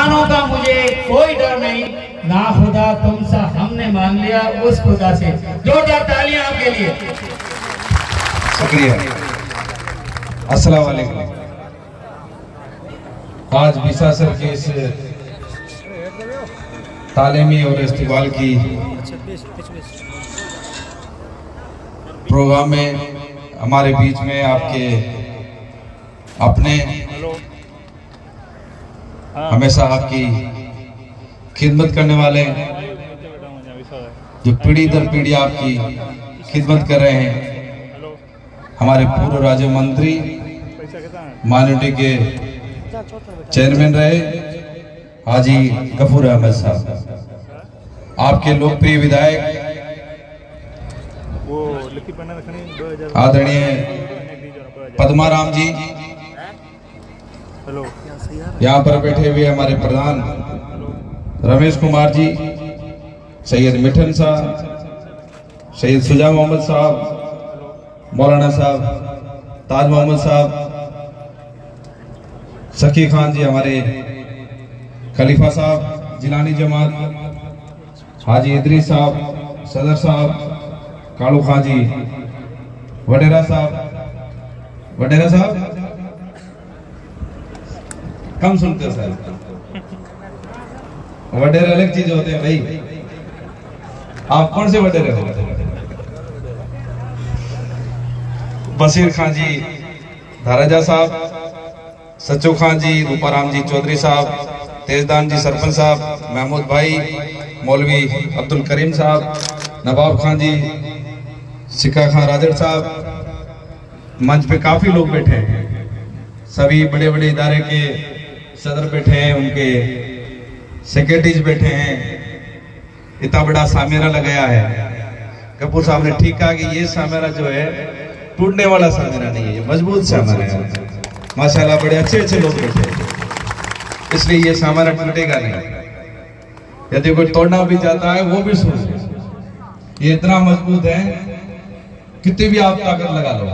इंसानों का मुझे कोई डर नहीं, ना खुदा तुमसे हमने मान लिया उस खुदा से। जोरदार तालियां आपके लिए। शुक्रिया। अस्सलाम वालेकुम। आज बीसासर के इस तालीमी और इस्तिकबाल की प्रोग्राम में हमारे बीच में आपके अपने हमेशा आपकी खिदमत करने वाले, जो पीढ़ी दर पीढ़ी आपकी खिदमत कर रहे हैं, हमारे पूर्व राज्य मंत्री माइनॉरिटी के चेयरमैन रहे हाजी गफूर अहमद साहब, आपके लोकप्रिय विधायक आदरणीय पद्माराम जी, यहाँ पर बैठे हुए हमारे प्रधान रमेश कुमार जी, सैयद मिठन साहब, सैयद सुजा मोहम्मद साहब, मौलाना साहब, ताज मोहम्मद साहब, सखी खान जी, हमारे खलीफा साहब, जिलानी जमात, हाजी इदरीस साहब, सदर साहब, कालू खान जी, वडेरा साहब, वडेरा साहब कम सुनते सर, वडेरे अलग चीज होते हैं भाई। आप कौन से वडेरे हो? बशीर खान जी धाराजा साहब, सच्चू खान जी, रूपाराम जी चौधरी साहब, तेजदान जी सरपंच साहब, महमूद भाई, मौलवी अब्दुल करीम साहब, नवाब खान जी, सिक्का खान राजड़ साहब, मंच पे काफी लोग बैठे हैं, सभी बड़े बड़े इदारे के सदर बैठे हैं, उनके सेक्रेटरीज बैठे हैं, इतना बड़ा सामेरा लगाया है। कपूर साहब ने ठीक कहा कि ये सामेरा जो है टूटने वाला सामेरा नहीं है, ये मजबूत सामेरा है। माशाल्लाह बड़े अच्छे अच्छे लोग बैठे हैं, इसलिए ये सामेरा टूटेगा नहीं। यदि कोई तोड़ना भी चाहता है वो भी सुन ले, ये इतना मजबूत है, कितनी भी आप ताकत लगा लो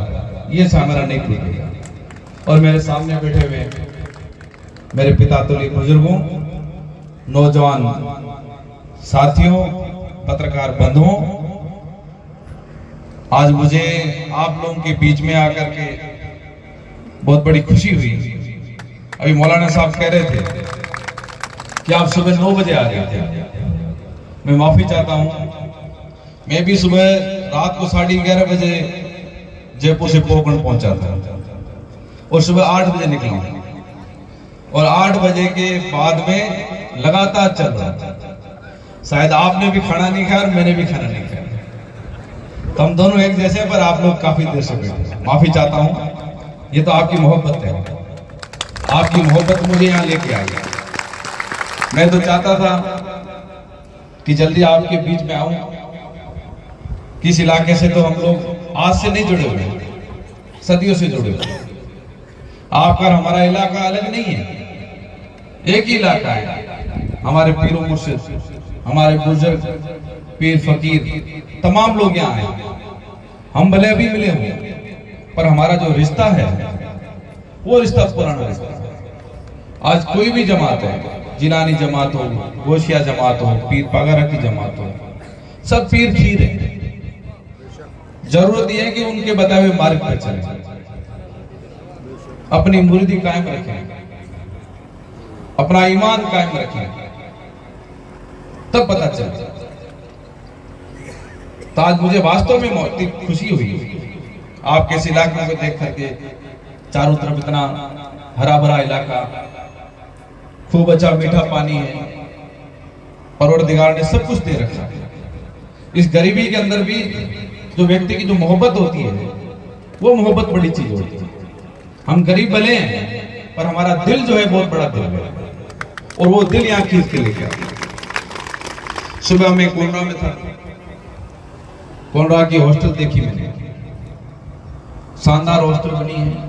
ये सामेरा नहीं टूटेगा। और मेरे सामने बैठे हुए मेरे पिता तुल्य बुजुर्गों, नौजवान साथियों, पत्रकार बंधुओं, आज मुझे आप लोगों के बीच में आकर के बहुत बड़ी खुशी हुई। अभी मौलाना साहब कह रहे थे कि आप सुबह 9 बजे आ रहे थे, मैं माफी चाहता हूं, मैं भी सुबह रात को 11:30 बजे जयपुर से पोखरण पहुंचा था और सुबह 8 बजे निकला हूं, और 8 बजे के बाद में लगातार चल रहा था। शायद आपने भी खाना नहीं खाया और मैंने भी खाना नहीं खाया, तो हम दोनों एक जैसे, पर आप लोग काफी देर से बैठे। माफी चाहता हूं, ये तो आपकी मोहब्बत है, आपकी मोहब्बत मुझे यहाँ लेके आई। मैं तो चाहता था कि जल्दी आपके बीच में आऊं। किस इलाके से तो हम लोग आज से नहीं जुड़े हुए, सदियों से जुड़े हुए। आपका और हमारा इलाका अलग नहीं है, एक ही इलाका है। हमारे पीरों मुर्शिद, हमारे बुजुर्ग, पीर फकीर, तमाम लोग यहाँ हैं। हम भले अभी मिले हुए, पर हमारा जो रिश्ता है वो रिश्ता पुराना रिश्ता है। आज कोई भी जमात है, जिलानी जमात हो, गोशिया जमात हो, पीर पागरा की जमात हो, सब पीर खीर है। जरूरत यह है कि उनके बताए हुए मार्ग पर चले, अपनी मुरीदी कायम रखें, अपना ईमान कायम रखें, तब पता चले। तो आज मुझे वास्तव में बहुत खुशी हुई आपके इस इलाके को देख करके। चारों तरफ इतना हरा भरा इलाका, खूब अच्छा मीठा पानी है, परवरदिगार ने सब कुछ दे रखा है। इस गरीबी के अंदर भी जो व्यक्ति की जो मोहब्बत होती है, वो मोहब्बत बड़ी चीज होती है। हम गरीब भले हैं, पर हमारा दिल जो है बहुत बड़ा दिल है, और वो दिल यहाँ खींच के लेके आता है। सुबह में कोंडा में था, कोंडा की हॉस्टल देखी मैंने, शानदार हॉस्टल बनी है,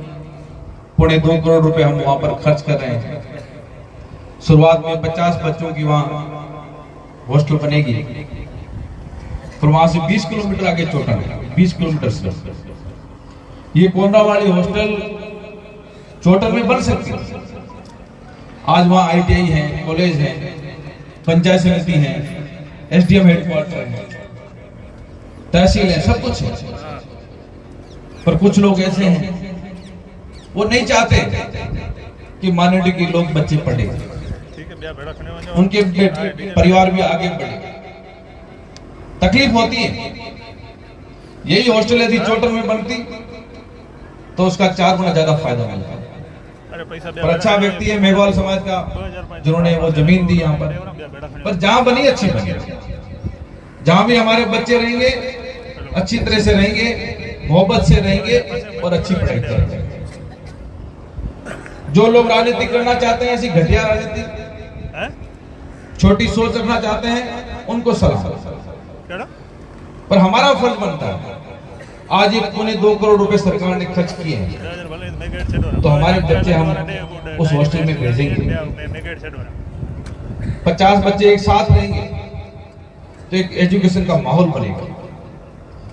2.25 करोड़ रुपए हम वहां पर खर्च कर रहे हैं। शुरुआत में 50 बच्चों की वहां हॉस्टल बनेगी, फिर वहां से 20 किलोमीटर आगे चोटा है, 20 किलोमीटर से ये कोंडा वाली हॉस्टल चोटर में बन सकती है। आज वहाँ ITI है, कॉलेज है, पंचायत समिति है, SDM हेडक्वार्टर है, तहसील है, सब कुछ है। पर कुछ लोग ऐसे हैं वो नहीं चाहते कि माइनॉरिटी के लोग बच्चे पढ़े, उनके परिवार भी आगे बढ़े। तकलीफ होती है। यही हॉस्टल यदि चोटर में बनती तो उसका 4 गुना ज्यादा फायदा मिलता। पर अच्छा व्यक्ति है मेघवाल समाज का, जिन्होंने वो जमीन दी यहाँ पर जहां बनी अच्छी बनी, जहां भी हमारे बच्चे रहेंगे अच्छी तरह से रहेंगे, मोहब्बत से रहेंगे और अच्छी पढ़ाई करेंगे। जो लोग राजनीति करना चाहते हैं, ऐसी घटिया राजनीति, छोटी सोच रखना चाहते हैं, उनको सलाह। पर हमारा फर्ज बनता है, आज ये 2.25 करोड़ रुपए सरकार ने खर्च किए हैं, तो हमारे बच्चे हम उस हॉस्टल में भेजेंगे। 50 बच्चे एक साथ रहेंगे तो एक एजुकेशन का माहौल बनेगा,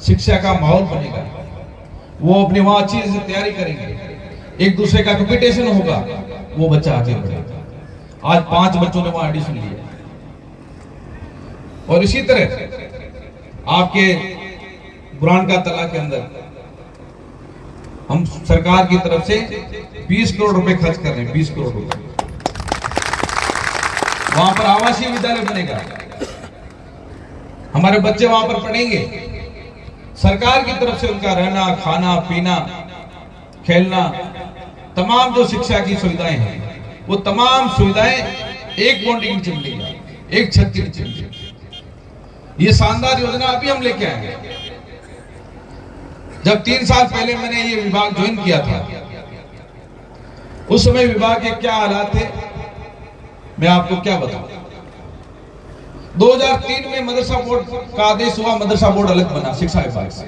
शिक्षा का माहौल बनेगा। वो अपने वहां अच्छी से तैयारी करेंगे, एक दूसरे का कंपटीशन होगा, वो बच्चा आगे बढ़ेगा। आज 5 बच्चों ने वहां एडिशन लिया। और इसी तरह आपके बुरान का तला के अंदर हम सरकार की तरफ से 20 करोड़ रुपए खर्च कर रहे हैं, 20 करोड़ रुपए। वहां पर आवासीय विद्यालय बनेगा, हमारे बच्चे वहां पर पढ़ेंगे। सरकार की तरफ से उनका रहना, खाना, पीना, खेलना, तमाम जो शिक्षा की सुविधाएं हैं, वो तमाम सुविधाएं एक बाउंड्री के नीचे मिलेगी, एक छत के नीचे मिलेगी। ये शानदार योजना अभी हम लेके आएंगे। जब 3 साल पहले मैंने ये विभाग ज्वाइन किया था, उस समय विभाग के क्या हालात थे मैं आपको क्या बताऊं। 2003 में मदरसा बोर्ड का आदेश हुआ, मदरसा बोर्ड अलग बना शिक्षा विभाग से,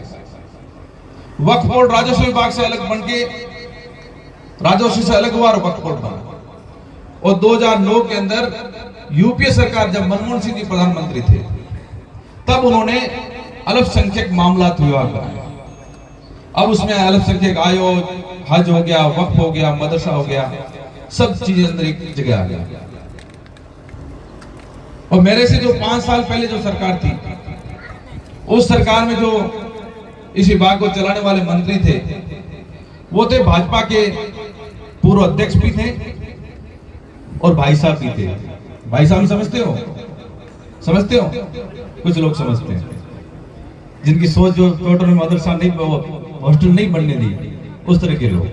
वक्फ बोर्ड राजस्व विभाग से अलग बन के राजस्व से अलग हुआ और वक्फ बोर्ड बना। और 2009 के अंदर यूपीए सरकार, जब मनमोहन सिंह जी प्रधानमंत्री थे, तब उन्होंने अल्पसंख्यक मामलात विभाग बनाया। अब उसमें अल्पसंख्यक आयोग, हज हो गया, वक्फ हो गया, मदरसा हो गया, सब चीजें अंदर एक जगह आ गया। और मेरे से जो 5 साल पहले जो सरकार थी, उस सरकार में जो इस विभाग को चलाने वाले मंत्री थे, वो थे भाजपा के पूर्व अध्यक्ष भी थे और भाई साहब भी थे। भाई साहब समझते हो? समझते हो? कुछ लोग समझते हैं, जिनकी सोच जो चोटर में मदरसा नहीं, हॉस्टल नहीं बनने दी, उस तरह के लोग।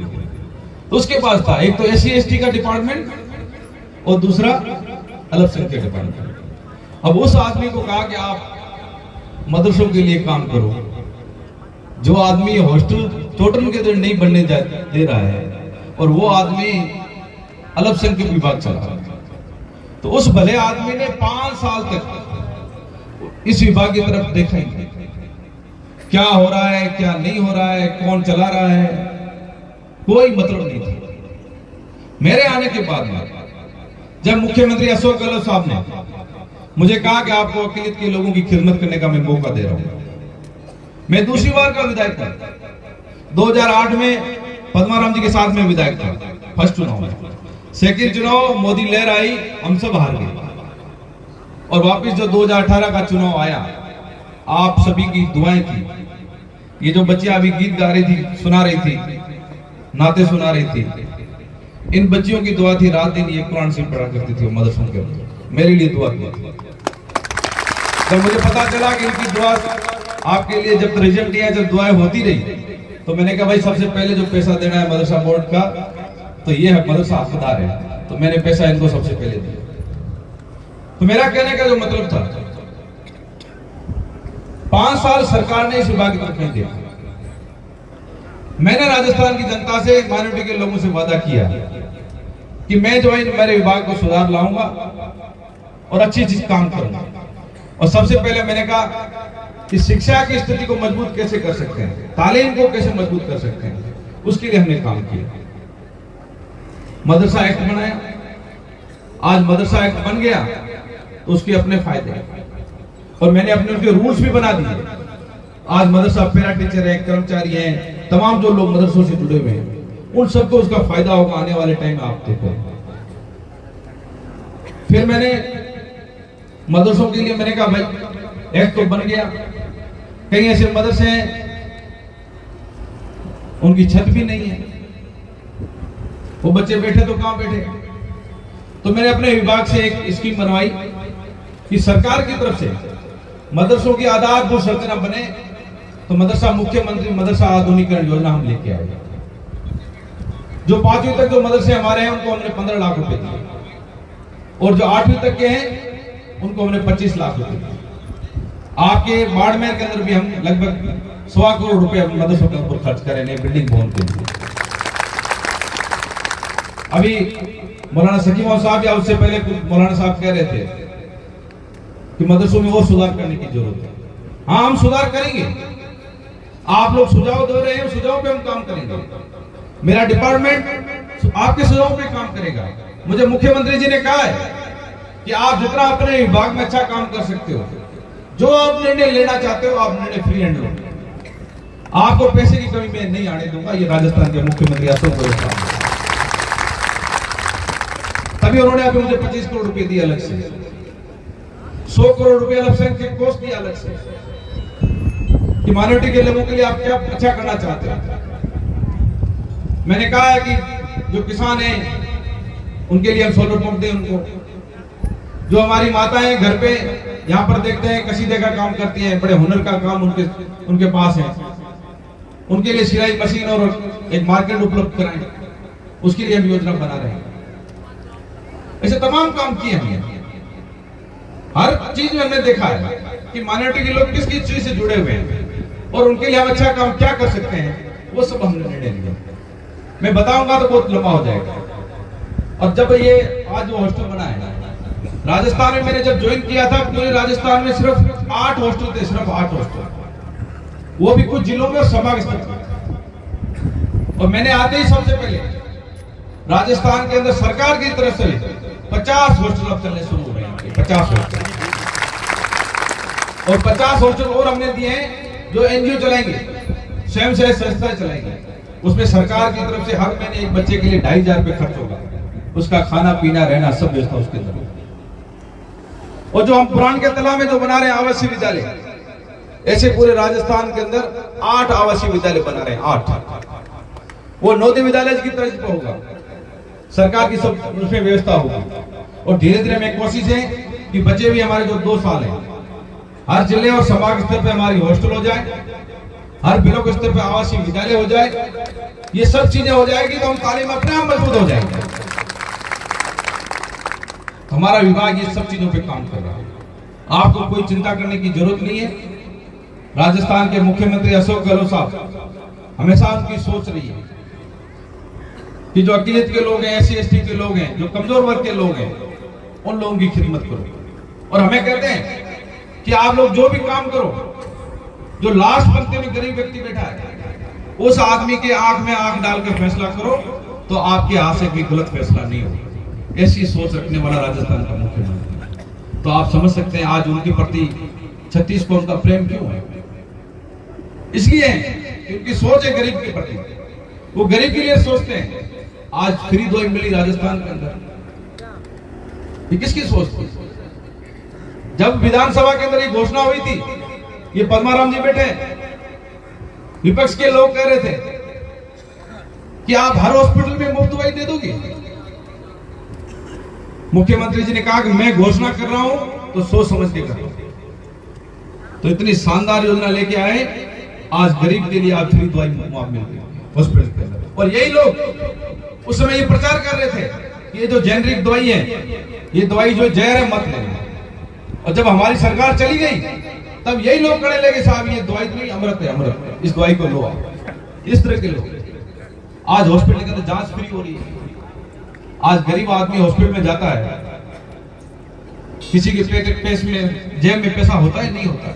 तो उसके पास था एक तो SC/ST का डिपार्टमेंट और दूसरा अल्पसंख्यक डिपार्टमेंट। अब उस आदमी को कहा कि आप मदरसों के लिए काम करो। जो आदमी हॉस्टल चोटल के अंदर नहीं बनने दे रहा है और वो आदमी अल्पसंख्यक विभाग चला रहा है, तो उस भले आदमी ने 5 साल तक इस विभाग की तरफ देखा ही, क्या हो रहा है, क्या नहीं हो रहा है, कौन चला रहा है, कोई मतलब नहीं था। मेरे आने के बाद में जब मुख्यमंत्री अशोक गहलोत साहब ने मुझे कहा कि आपको अक़लियत के लोगों की खिदमत करने का मैं मौका दे रहा हूं, मैं दूसरी बार का विधायक था। 2008 में पद्माराम जी के साथ में विधायक था, फर्स्ट चुनाव में। सेकंड चुनाव मोदी लहर आई, हम सब हार गए। और वापस जो 2018 का चुनाव आया, आप सभी की दुआएं थी। ये जो बच्चियां अभी गीत गा रही थी, सुना रही थी, नाते सुना रही थी, इन बच्चियों की दुआ थी। रात दिन ये कुरान शरीफ पढ़ा करती थी मदरसों के अंदर, मेरे लिए दुआ की। जब मुझे पता चला कि इनकी दुआ आपके लिए, जब रिजल्ट नहीं आया, जब दुआएं होती रही, तो मैंने कहा भाई सबसे पहले जो पैसा देना है मदरसा बोर्ड का, तो ये है मदरसा हकदार है, तो मैंने पैसा इनको सबसे पहले दिया। तो मेरा कहने का जो मतलब था, 5 साल सरकार ने इस विभाग की तरफ नहीं देखा। मैंने राजस्थान की जनता से, माइनॉरिटी के लोगों से वादा किया कि मैं जो है मेरे विभाग को सुधार लाऊंगा और अच्छी चीज काम करूंगा। और सबसे पहले मैंने कहा कि शिक्षा की स्थिति को मजबूत कैसे कर सकते हैं, तालीम को कैसे मजबूत कर सकते हैं, उसके लिए हमने काम किया। मदरसा एक्ट बनाया। आज मदरसा एक्ट बन गया तो उसके अपने फायदे हैं, और मैंने अपने उसके रूल्स भी बना दिए। आज मदरसा पैरा टीचर है, कर्मचारी हैं, तमाम जो लोग मदरसों से जुड़े हुए हैं, उन सबको उसका फायदा होगा आने वाले टाइम में। आप देखो फिर मैंने मदरसों के लिए मैंने कहा भाई एक तो बन गया, कई ऐसे मदरसे हैं उनकी छत भी नहीं है, वो बच्चे बैठे तो कहां बैठे। तो मैंने अपने विभाग से एक स्कीम बनवाई कि सरकार की तरफ से मदरसों की आधारभूत संरचना बने, तो मदरसा मुख्यमंत्री मदरसा आधुनिकीकरण योजना हम लेके आए। जो 5वीं तक जो मदरसे हमारे हैं उनको हमने 15 लाख रुपए दिए, और जो 8वीं तक के हैं उनको हमने 25 लाख रुपए दिए। आपके बाड़मेर के अंदर भी हम लगभग 1.25 करोड़ रुपए मदरसों के ऊपर खर्च करें नए बिल्डिंग भवन के लिए। अभी मौलाना सकीम साहब या उससे पहले कुछ मौलाना साहब कह रहे थे कि मदरसों में और सुधार करने की जरूरत है। हाँ, हम सुधार करेंगे। आप लोग सुझाव दे रहे हैं, सुझाव पे हम काम करेंगे। मेरा डिपार्टमेंट आपके सुझाव पे काम करेगा। मुझे मुख्यमंत्री जी ने कहा है कि आप जितना अपने विभाग में अच्छा काम कर सकते हो, जो आप निर्णय लेना चाहते हो आप निर्णय फ्री हैंड लो। आपको पैसे की कमी मैं नहीं आने दूंगा। ये राजस्थान के मुख्यमंत्री अशोक गहलोत साहब, तभी उन्होंने अभी मुझे 25 करोड़ रुपए दिए अलग से, 100 करोड़ रुपए अल्पसंख्यक कोष दिया अलग से, कि माइनॉरिटी के लोगों के लिए आप क्या अच्छा करना चाहते हैं। मैंने कहा है कि जो किसान हैं उनके लिए हम सोलर पंप दें उनको। जो हमारी माताएं घर पे यहाँ पर देखते हैं कसीदे का काम करती हैं, बड़े हुनर का काम उनके पास है, उनके लिए सिलाई मशीन और एक मार्केट उपलब्ध कराएं, उसके लिए हम योजना बना रहे हैं। ऐसे तमाम काम किए हमने। हर चीज में हमने देखा है कि माइनॉरिटी के लोग किस किस चीज से जुड़े हुए हैं और उनके लिए हम अच्छा काम क्या कर सकते हैं, वो सब हमने निर्णय लिया। मैं बताऊंगा तो बहुत लंबा हो जाएगा। और जब ये आज जो हॉस्टल बना है राजस्थान में, मैंने जब ज्वाइन किया था पूरे राजस्थान में सिर्फ 8 हॉस्टल थे, सिर्फ 8 हॉस्टल, वो भी कुछ जिलों में और संभाग स्तर पर। और मैंने आते ही सबसे पहले राजस्थान के अंदर सरकार की तरफ से 50 हॉस्टल अब चलने शुरू हो गए हैं, 50 हॉस्टल। और 50 हॉस्टल और हमने दिए हैं जो एनजीओ चलाएंगे, स्वयं से संस्थाएं चलाएंगे। उसमें सरकार की तरफ से हर महीने एक बच्चे के लिए 2500 रुपए खर्च होगा, उसका खाना पीना रहना सब व्यवस्था उसके अंदर। और जो हम पुरान के तालाब में जो बना रहे हैं आवासीय विद्यालय, ऐसे पूरे राजस्थान के अंदर 8 आवासीय विद्यालय बना रहे हैं, 8। वो नवोदय विद्यालय की तर्ज पर होगा, सरकार की सब उसमें व्यवस्था होगी। और धीरे धीरे में कोशिश है कि बच्चे भी हमारे जो 2 साल हैं हर जिले और संभाग स्तर पर हमारी हॉस्टल हो जाए, हर ब्लॉक स्तर पर आवासीय विद्यालय हो जाए। ये सब चीजें हो जाएगी तो हम तालीम अपने आप मजबूत हो जाएंगे। हमारा विभाग ये सब चीजों पे काम कर रहा है, आपको कोई चिंता करने की जरूरत नहीं है। राजस्थान के मुख्यमंत्री अशोक गहलोत साहब हमेशा उनकी सोच रही है कि जो अकिलियत के लोग हैं, SC/ST के लोग हैं, जो कमजोर वर्ग के लोग हैं, उन लोगों की खिदमत करो। और हमें कहते हैं कि आप लोग जो भी काम करो, जो लास्ट पंक्ति में गरीब व्यक्ति बैठा है उस आदमी के आंख में आंख डालकर फैसला करो, तो आपके हाथ से कोई गलत फैसला नहीं होगा। ऐसी सोच रखने वाला राजस्थान का मुख्यमंत्री। तो आप समझ सकते हैं आज उनके प्रति छत्तीस को उनका प्रेम क्यों है। इसलिए उनकी सोच है गरीब के प्रति, वो गरीब के लिए सोचते हैं। आज फ्री दवाई मिली राजस्थान के अंदर, ये किसकी सोच थी? जब विधानसभा के अंदर ये घोषणा हुई थी, ये पद्माराम जी बैठे, विपक्ष के लोग कह रहे थे कि आप हर हॉस्पिटल में मुफ्त दवाई दे दोगे। मुख्यमंत्री जी ने कहा कि मैं घोषणा कर रहा हूं तो सोच समझ के कर रहा हूं। तो इतनी शानदार योजना लेके आए, आज गरीब के लिए आप फ्री दवाई मुफ्त मिल गई हॉस्पिटल के अंदर। और यही लोग उस समय ये प्रचार कर रहे थे कि ये जो जेनरिक दवाई है, ये दवाई जो जहर है मत लेना। और जब हमारी सरकार चली गई तब यही लोग कहने लगे साहब ये दवाई नहीं, अमृत है, अमृत, इस दवाई को लो आप। इस तरह के लोग आज हॉस्पिटल के अंदर जांच फ्री हो रही है। आज गरीब आदमी हॉस्पिटल में जाता है, किसी के पेट में जेब में पैसा होता है, नहीं होता,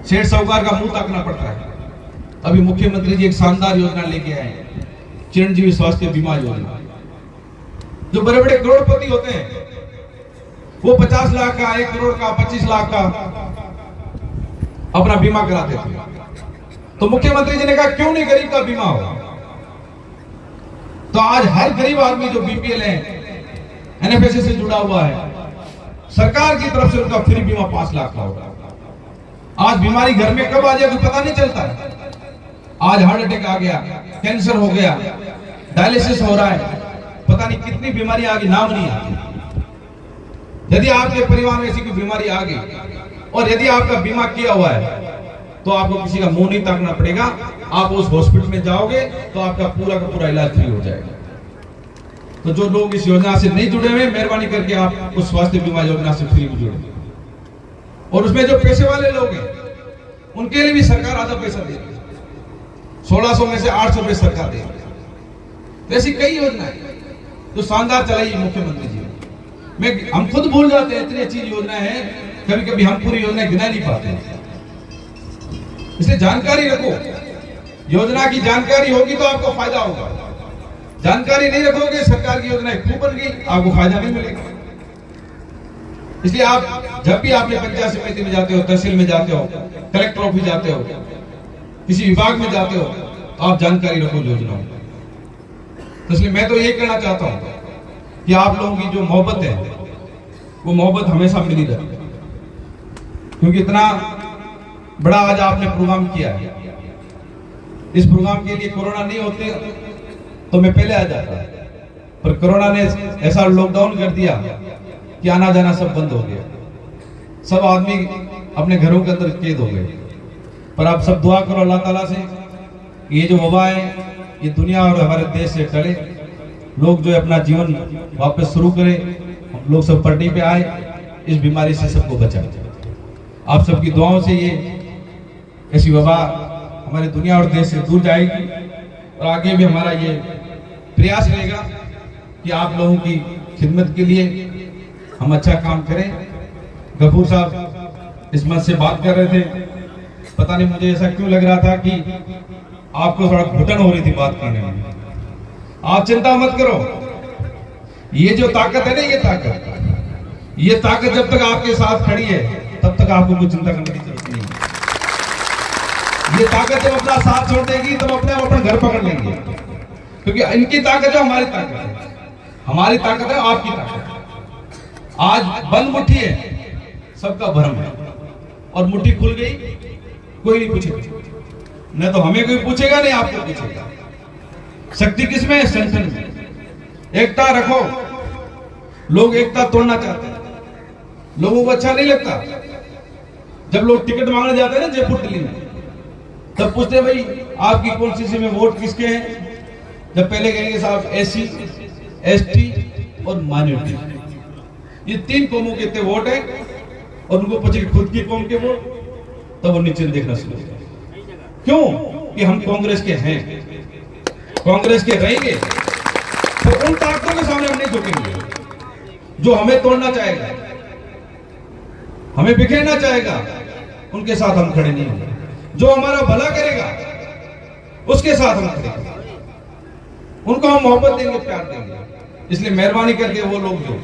सेठ साहूकार का मुंह ताकना पड़ता है। अभी मुख्यमंत्री जी एक शानदार योजना लेके आए, चिरंजीवी स्वास्थ्य बीमा योजना। जो बड़े बड़े करोड़पति होते हैं वो 50 लाख का, 1 करोड़ का, 25 लाख का अपना बीमा कराते थे। तो मुख्यमंत्री जी ने कहा क्यों नहीं गरीब का बीमा हो। तो आज हर गरीब आदमी जो BPL है, NFSA से जुड़ा हुआ है, सरकार की तरफ से उनका फ्री बीमा 5 लाख का होगा। आज बीमारी घर में कब आ जाए कुछ पता नहीं चलता है। आज हार्ट अटैक आ गया, कैंसर हो गया, डायलिसिस हो रहा है, पता नहीं कितनी बीमारी आ गई, नाम नहीं आती। यदि आपके परिवार में ऐसी कोई बीमारी आ गई और यदि आपका बीमा किया हुआ है तो आपको किसी का मुंह नहीं ताकना पड़ेगा। आप उस हॉस्पिटल में जाओगे तो आपका पूरा का पूरा इलाज फ्री हो जाएगा। तो जो लोग इस योजना से नहीं जुड़े हुए, मेहरबानी करके आप उस स्वास्थ्य बीमा योजना से फ्री जुड़े। और उसमें जो पैसे वाले लोग हैं उनके लिए भी सरकार आधा पैसा दे रही है। 1600 में से 800 रुपए सरकार दे रही है। तो ऐसी कई योजनाएं जो शानदार चलाई मुख्यमंत्री जी ने। हम खुद भूल जाते हैं, इतनी अच्छी योजना है, कभी कभी हम पूरी योजना गिना नहीं पाते। इसलिए जानकारी रखो, योजना की जानकारी होगी तो आपको फायदा होगा। जानकारी नहीं रखोगे, सरकार की योजना खूब बन गई, आपको फायदा नहीं मिलेगा। इसलिए आप जब भी आपने पंचायत समिति में जाते हो, तहसील में जाते हो, कलेक्टर ऑफिस जाते हो, किसी विभाग में जाते हो, तो आप जानकारी रखो योजनाओं। तो इसलिए मैं तो ये कहना चाहता हूं कि आप लोगों की जो मोहब्बत है वो मोहब्बत हमेशा मिली रहे, क्योंकि इतना बड़ा आज आपने प्रोग्राम किया है। इस प्रोग्राम के लिए कोरोना नहीं होते तो मैं पहले आ जाता, पर कोरोना ने ऐसा लॉकडाउन कर दिया कि आना जाना सब बंद हो गया। सब आदमी अपने घरों के अंदर कैद हो गए। पर आप सब दुआ करो अल्लाह ताला से, ये जो वबा है ये दुनिया और हमारे देश से टले, लोग जो है अपना जीवन वापस शुरू करें, हम लोग सब पटरी पे आए, इस बीमारी से सबको बचाएं। आप सबकी दुआओं से ये ऐसी वबा हमारे दुनिया और देश से दूर जाएगी। और आगे भी हमारा ये प्रयास रहेगा कि आप लोगों की खिदमत के लिए हम अच्छा काम करें। गफूर साहब इस मंच से बात कर रहे थे, पता नहीं मुझे ऐसा क्यों लग रहा था कि आपको थोड़ा घुटन हो रही थी बात करने में। आप चिंता मत करो, ये जो ताकत है ना, ये ताकत जब तक आपके साथ खड़ी है तब तक आपको कुछ चिंता करने की जरूरत नहीं है। ये ताकत जब अपना साथ छोड़ देगी तब अपने आप अपना घर पकड़ लेंगे, क्योंकि इनकी ताकत है, हमारी ताकत है, हमारी ताकत है, आपकी ताकत है। आज बंद मुट्ठी है, सबका भरम है, और मुट्ठी खुल गई कोई नहीं पूछेगा, न तो हमें कोई पूछेगा नहीं आपको पूछेगा। शक्ति किसमें है? संगठन में। एकता रखो। लोग एकता तोड़ना चाहते हैं, लोगों को अच्छा नहीं लगता। जब लोग टिकट मांगने जाते हैं ना जयपुर दिल्ली में, तब पूछते हैं भाई आपकी कॉन्स्टिट्यूंसी में वोट किसके हैं? जब पहले कहेंगे साहब SC, ST और माइनॉरिटी, ये 3 कौमों के वोट है, और उनको पूछे खुद की कौम के वोट, तब वो नीचे देखना शुरू करें। क्यों? कि हम कांग्रेस के हैं, कांग्रेस के रहेंगे, तो उन ताकतों के सामने हम नहीं झुकेंगे जो हमें तोड़ना चाहेगा, हमें बिखेरना चाहेगा, उनके साथ हम खड़े नहीं होंगे। जो हमारा भला करेगा उसके साथ हम खड़े होंगे, उनको हम मोहब्बत देंगे, प्यार देंगे। इसलिए मेहरबानी करके वो लोग जो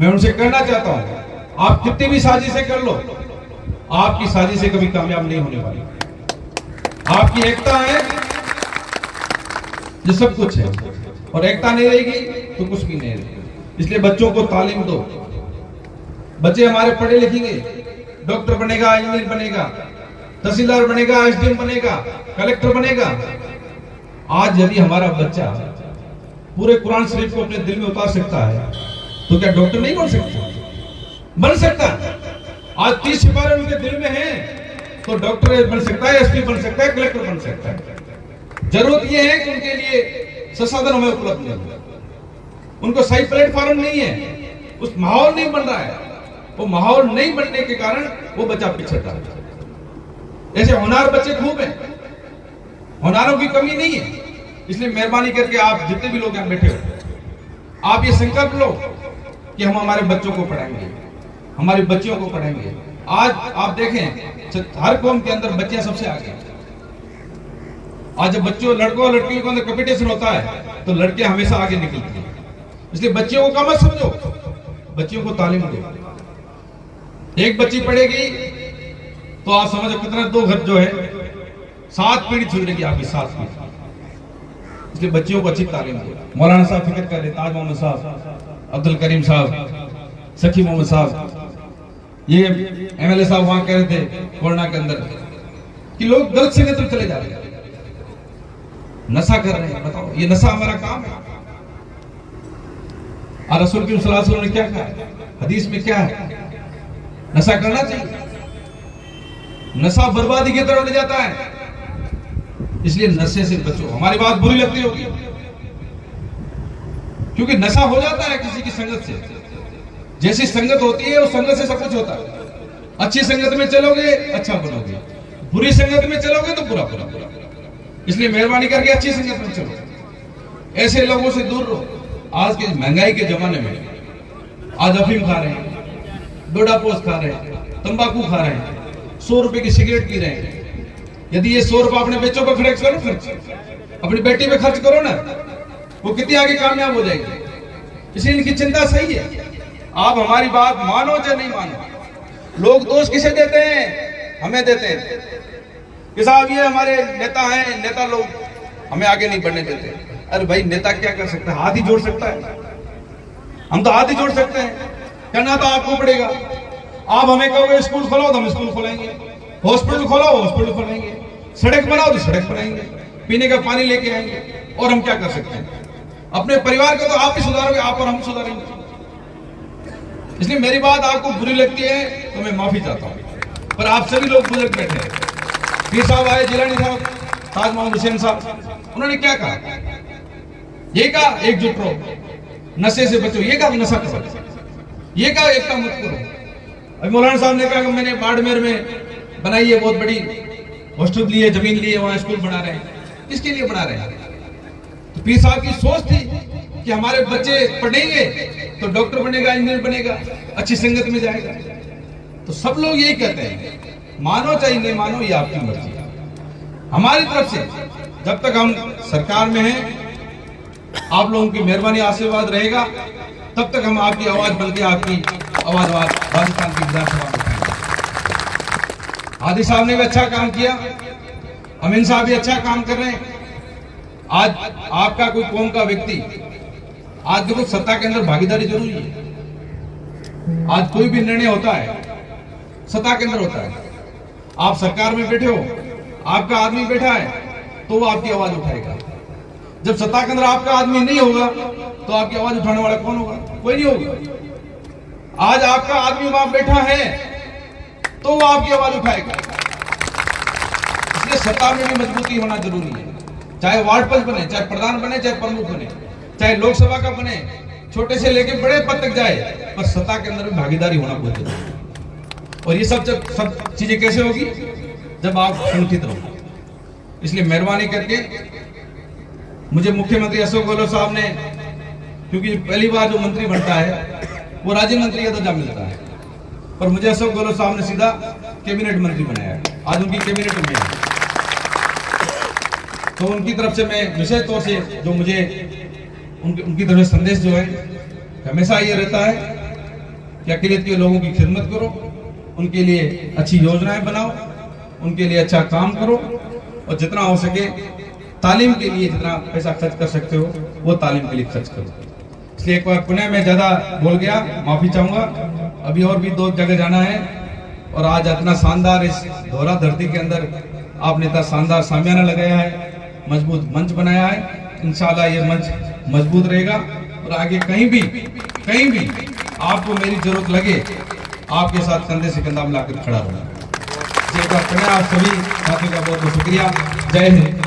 मैं उनसे कहना चाहता हूं, आप कितनी भी साजिशें कर लो, आपकी साजिशें कभी कामयाब नहीं होने वाली। आपकी एकता है जो सब कुछ है, और एकता नहीं रहेगी तो कुछ भी नहीं रहेगा। इसलिए बच्चों को तालीम दो। बच्चे हमारे पढ़े लिखेंगे, डॉक्टर बनेगा, इंजीनियर बनेगा, तहसीलदार बनेगा, SDM बनेगा, कलेक्टर बनेगा। आज यदि हमारा बच्चा पूरे कुरान शरीफ को अपने दिल में उतार सकता है तो क्या डॉक्टर नहीं बन सकता? बन सकता है। आज 30 सिपाही उनके दिल में हैं तो डॉक्टर बन सकता है, SP बन सकता है, कलेक्टर बन सकता है। जरूरत यह है कि उनके लिए संसाधन हमें उपलब्ध नहीं है, उनको सही प्लेटफॉर्म नहीं है, उस माहौल नहीं बन रहा है। वो माहौल नहीं बनने के कारण वो बच्चा पिछड़ रहा है। ऐसे होनहार बच्चे खूब हैं, होनहारों की कमी नहीं है। इसलिए मेहरबानी करके आप जितने भी लोग यहां बैठे हो, आप ये संकल्प लो कि हम हमारे बच्चों को पढ़ाएंगे, हमारी बच्चियों को पढ़ाएंगे। आज आप देखें हर कौम के अंदर बच्चियां सबसे आगे। आज जब बच्चों लड़कों और लड़कियों के अंदर कंपटीशन होता है तो लड़कियां हमेशा आगे निकलती हैं। इसलिए बच्चियों को कम मत समझो, बच्चियों को तालीम दो। एक बच्ची पढ़ेगी तो आप समझो कितना 2 घर जो है 7 पीढ़ी छुड़ेगी आपकी, 7 पीढ़ी। इसलिए बच्चियों को अच्छी तालीम दो। मौलाना साहब फिक्र कर रहे, ताज मोहम्मद साहब अब्दुल करीम साहब, सखी मोहम्मद साहब, ये एमएलए साहब वहां कह रहे थे कोरोना के अंदर कि लोग गलत संगत में चले जा रहे हैं, नशा कर रहे हैं। बताओ, ये नशा हमारा काम है? और रसूल की सल्लल्लाहु अलैहि वसल्लम ने क्या कहा, हदीस में क्या है? नशा करना चाहिए। नशा बर्बादी की तरफ ले जाता है, इसलिए नशे से बचो। हमारी बात बुरी लगती होगी, क्योंकि नशा हो जाता है किसी की संगत से। जैसी संगत होती है उस संगत से सब कुछ होता है। अच्छी संगत में चलोगे अच्छा बनोगे, बुरी संगत में चलोगे तो बुरा बुरा बुरा। इसलिए मेहरबानी करके अच्छी संगत में चलो, ऐसे लोगों से दूर रहो। आज के महंगाई के जमाने में आज अफीम खा रहे हैं, डोडापोस खा रहे हैं, तंबाकू खा रहे हैं, 100 रुपए की सिगरेट पी रहे हैं। यदि ये 100 रुपए अपने बच्चों पर खर्च करो, अपनी बेटी पे खर्च करो ना, वो कितनी आगे कामयाब हो जाएगी। इसलिए इनकी चिंता सही है। आप हमारी बात मानो चाहे नहीं मानो। लोग दोष किसे देते हैं? हमें देते हैं कि साहब ये हमारे नेता हैं, नेता लोग हमें आगे नहीं बढ़ने देते। अरे भाई, नेता क्या कर सकता है? हाथ ही जोड़ सकता है। हम तो हाथ ही जोड़ सकते हैं, करना तो आपको पड़ेगा। आप हमें कहोगे स्कूल खोलो तो हम स्कूल खोलेंगे, हॉस्पिटल खोलो हॉस्पिटल खोलेंगे, सड़क बनाओ तो सड़क बनाएंगे, पीने का पानी लेके आएंगे। और हम क्या कर सकते हैं? अपने परिवार को तो आप ही सुधारोगे, आप और हम सुधारेंगे। इसलिए मेरी बात आपको बुरी लगती है तो मैं माफी चाहता हूं, पर आप सभी लोग बुजुर्ग बैठे हैं। पीर साहब आए, जिलानी साहब, ताज मोहम्मद हुसैन साहब, उन्होंने क्या कहा? ये कहा एकजुट रहो, नशे से बचो। ये कहा नशा करो, ये कहा एकता मत करो। अभी मौलाना साहब ने कहा कि मैंने बाड़मेर में बनाई है बहुत बड़ी हॉस्टल ली है, जमीन ली है, वहां स्कूल बना रहे हैं। किसके लिए बना रहे हैं? तो पीर साहब की सोच थी कि हमारे बच्चे पढ़ेंगे तो डॉक्टर बनेगा, इंजीनियर बनेगा, अच्छी संगत में जाएगा। तो सब लोग यही कहते हैं, मानो चाहे नहीं मानो, ये आपकी मर्जी है। हमारी तरफ से जब तक हम सरकार में हैं, आप लोगों की मेहरबानी आशीर्वाद रहेगा, तब तक हम आपकी आवाज बल्कि आपकी आवाज राजस्थान की विधानसभा में। आदि साहब ने भी अच्छा काम किया, अमीन साहब भी अच्छा काम कर रहे हैं। आज आपका कोई कौम का व्यक्ति, आज देखो सत्ता के अंदर भागीदारी जरूरी है। आज कोई भी निर्णय होता है सत्ता के अंदर होता है। आप सरकार में बैठे हो, आपका आदमी बैठा है तो वो आपकी आवाज उठाएगा। जब सत्ता के अंदर आपका आदमी नहीं होगा तो आपकी आवाज उठाने वाला कौन होगा? कोई नहीं होगा। आज आपका आदमी वहां बैठा है तो वो आपकी आवाज उठाएगा। इसलिए सत्ता में भी मजबूती होना जरूरी है। चाहे वार्ड पंच बने, चाहे प्रधान बने, चाहे प्रमुख बने, चाहे लोकसभा का बने, छोटे से लेकर बड़े पद तक जाए, पर सत्ता के अंदर भी भागीदारी होना बहुत जरूरी है। और ये सब चीजें कैसे होगी? जब आप संगठित रहो। इसलिए मेहरबानी करके मुझे मुख्यमंत्री अशोक गहलोत साहब ने, क्योंकि पहली बार जो मंत्री बनता है वो राज्य मंत्री का दर्जा मिलता है, पर मुझे अशोक गहलोत साहब ने सीधा कैबिनेट मंत्री बनाया है। आज उनकी कैबिनेट में है, तो उनकी तरफ से मैं विशेष तौर से जो मुझे उनकी तरफ से संदेश जो है हमेशा ये रहता है कि अकेलियत के लोगों की खिदमत करो, उनके लिए अच्छी योजनाएं बनाओ, उनके लिए अच्छा काम करो, और जितना हो सके तालीम के लिए जितना पैसा खर्च कर सकते हो वो तालीम के लिए खर्च करो। इसलिए एक बार पुनः मैं ज्यादा बोल गया, माफी चाहूंगा। अभी और भी 2 जगह जाना है, और आज इतना शानदार इस दोहरा धरती के अंदर आपने इतना शानदार सामियाना लगाया है, मजबूत मंच बनाया है। इंशाल्लाह ये मंच मजबूत रहेगा, और आगे कहीं भी आपको मेरी जरूरत लगे, आपके साथ कंधे से कंधा मिलाकर खड़ा रहूंगा। एक बार पुनः आप सभी साथियों का बहुत बहुत शुक्रिया। जय हिंद।